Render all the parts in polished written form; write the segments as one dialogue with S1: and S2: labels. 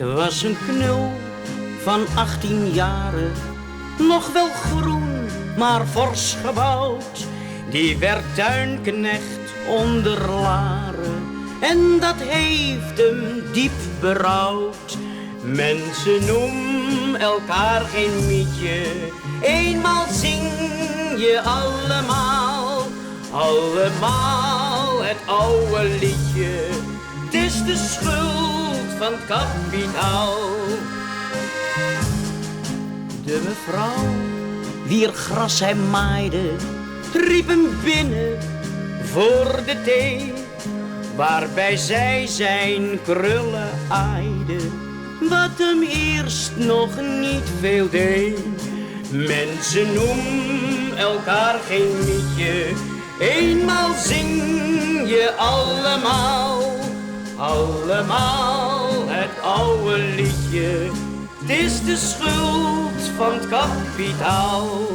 S1: Het was een knul van 18 jaren, nog wel groen, maar fors gebouwd. Die werd tuinknecht onder Laren en dat heeft hem diep berouwd. Mensen noemen elkaar geen mietje, eenmaal zing je allemaal, allemaal het oude liedje. Het is de schuld van het kapitaal. De mevrouw, wier gras hij maaide, riep hem binnen voor de thee, waarbij zij zijn krullen aaide, wat hem eerst nog niet veel deed. Mensen noemen elkaar geen mietje, eenmaal zing je allemaal, allemaal het oude liedje. Het is de schuld van het kapitaal.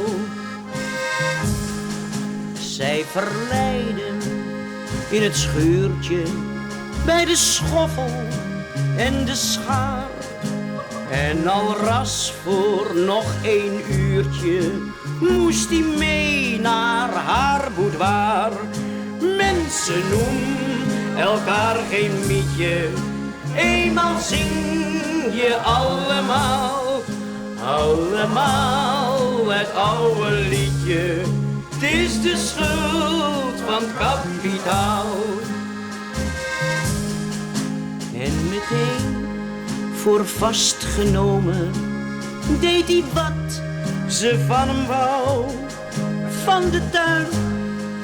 S1: Zij verleiden in het schuurtje, bij de schoffel en de schaar. En al ras voor nog 1 uurtje moest hij mee naar haar boudoir. Mensen noemen elkaar geen mietje, eenmaal zing je allemaal, allemaal het oude liedje. Het is de schuld van het kapitaal. En meteen voor vastgenomen deed hij wat ze van hem wou. Van de tuin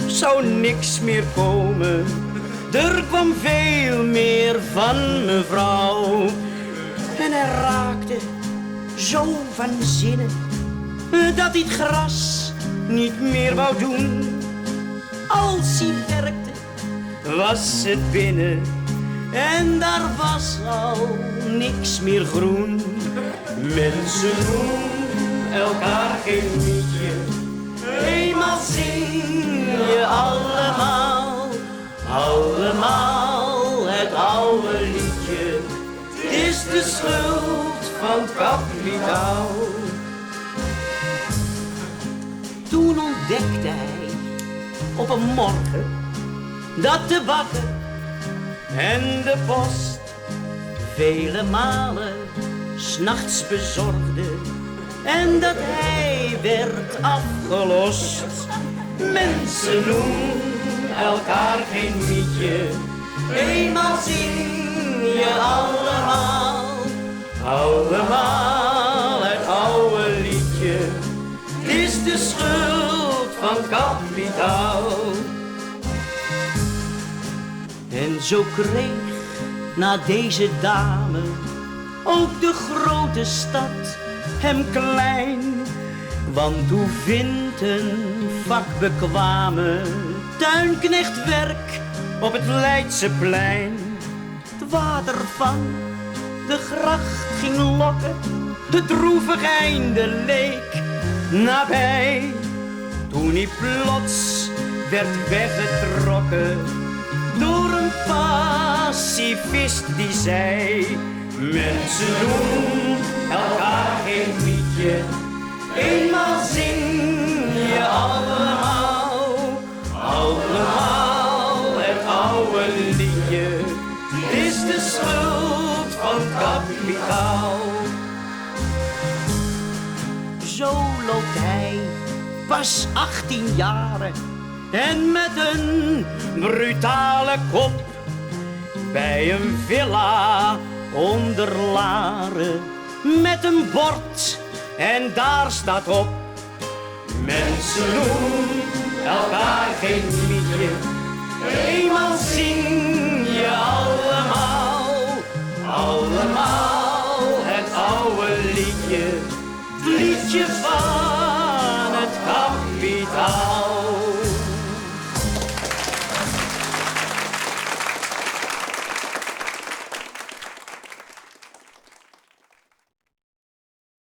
S1: zou niks meer komen, er kwam veel meer van mevrouw. En hij raakte zo van zinnen dat hij het gras niet meer wou doen. Als hij werkte was het binnen en daar was al niks meer groen. Mensen noemen elkaar geen mietje, eenmaal zing je allemaal, allemaal het oude liedje. Het is de schuld van het kapitaal. Toen ontdekte hij op een morgen dat de bakker en de post vele malen 's nachts bezorgde en dat hij werd afgelost. Mensen noemen elkaar geen mietje, eenmaal zing je allemaal, allemaal het oude liedje. Het is de schuld van kapitaal. En zo kreeg na deze dame ook de grote stad hem klein. Want hoe vindt een vakbekwame tuinknecht werk op het Leidseplein? Het water van de gracht ging lokken, het droevig einde leek nabij. Toen hij plots werd weggetrokken door een pacifist die zei: mensen doen elkaar geen mietje, eenmaal zing je allemaal, allemaal het oude liedje. Het is de schuld van het kapitaal. Zo loopt hij, pas 18 jaren en met een brutale kop, bij een villa onder Laren met een bord en daar staat op: mensen noemen elkaar geen liedje, eenmaal zing je allemaal, allemaal het oude liedje. Het liedje van